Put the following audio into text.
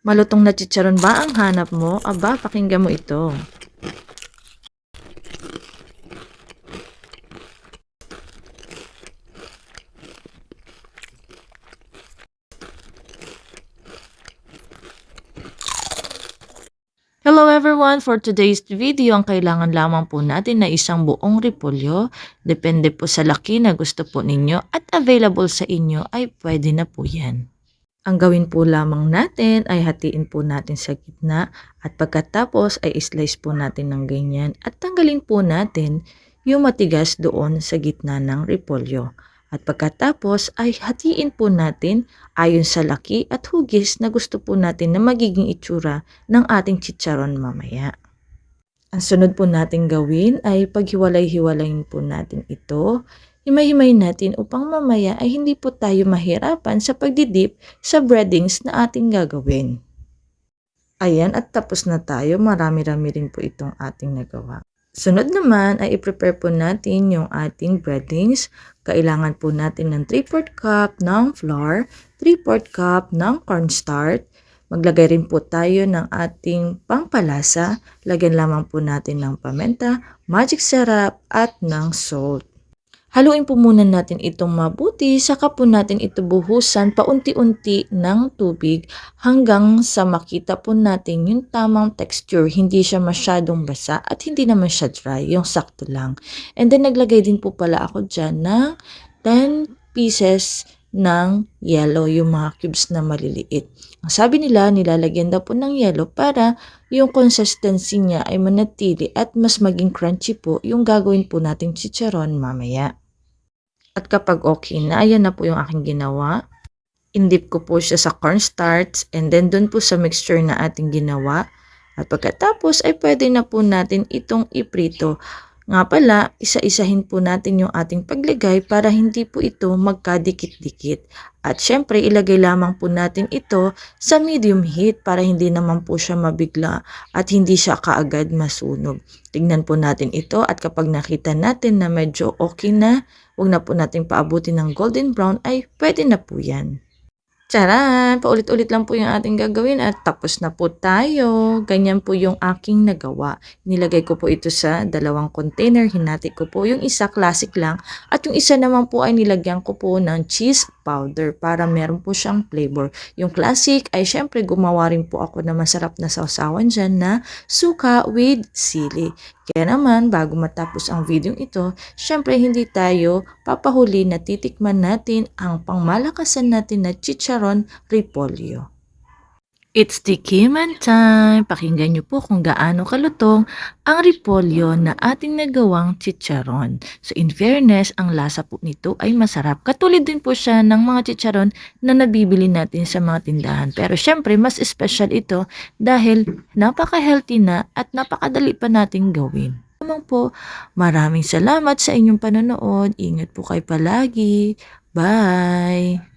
Malutong na chicharon ba ang hanap mo? Aba, pakinggan mo ito. Hello everyone! For today's video, ang kailangan lamang po natin na isang buong repolyo. Depende po sa laki na gusto po ninyo at available sa inyo ay pwede na po yan. Ang gawin po lamang natin ay hatiin po natin sa gitna at pagkatapos ay slice po natin ng ganyan at tanggalin po natin yung matigas doon sa gitna ng repolyo. At pagkatapos ay hatiin po natin ayon sa laki at hugis na gusto po natin na magiging itsura ng ating chicharon mamaya. Ang sunod po natin gawin ay paghiwalay-hiwalayin po natin ito. Himay-himay natin upang mamaya ay hindi po tayo mahirapan sa pagdidip sa breadings na ating gagawin. Ayan, at tapos na tayo. Marami-rami rin po itong ating nagawa. Sunod naman ay i-prepare po natin yung ating breadings. Kailangan po natin ng 3/4 cup ng flour, 3/4 cup ng cornstarch. Maglagay rin po tayo ng ating pangpalasa. Lagyan lamang po natin ng paminta, magic syrup at ng salt. Haluin po muna natin itong mabuti, saka po natin ito buhusan paunti-unti ng tubig hanggang sa makita po natin yung tamang texture. Hindi siya masyadong basa at hindi naman siya dry, yung sakto lang. And then naglagay din po pala ako dyan ng 10 pieces ng yellow, yung mga cubes na maliliit. Ang sabi nila, nilalagyan daw po ng yellow para yung consistency niya ay manatili at mas maging crunchy po yung gagawin po nating chicharon mamaya. At kapag okay na, ayan na po yung aking ginawa. Indip ko po siya sa cornstarch and then dun po sa mixture na ating ginawa. At pagkatapos ay pwede na po natin itong iprito. Nga pala, isa-isahin po natin yung ating paglagay para hindi po ito magkadikit-dikit. At syempre, ilagay lamang po natin ito sa medium heat para hindi naman po siya mabigla at hindi siya kaagad masunog. Tignan po natin ito at kapag nakita natin na medyo okay na, huwag na po natin paabutin ng golden brown ay pwede na po yan. Charan! Paulit-ulit lang po yung ating gagawin at tapos na po tayo. Ganyan po yung aking nagawa. Nilagay ko po ito sa dalawang container. Hinati ko po yung isa, classic lang. At yung isa naman po ay nilagyan ko po ng cheese powder para meron po siyang flavor. Yung classic ay syempre gumawa rin po ako na masarap na sausawan dyan na suka with sili. Kaya naman, bago matapos ang video ito, syempre hindi tayo papahuli na titikman natin ang pangmalakasan natin na chicharon repolyo. It's tikiman time! Pakinggan niyo po kung gaano kalutong ang repolyo na ating nagawang chicharon. So in fairness, ang lasa po nito ay masarap. Katulad din po siya ng mga chicharon na nabibili natin sa mga tindahan. Pero syempre, mas special ito dahil napaka-healthy na at napakadali pa nating gawin. Po, maraming salamat sa inyong panonood. Ingat po kayo palagi. Bye!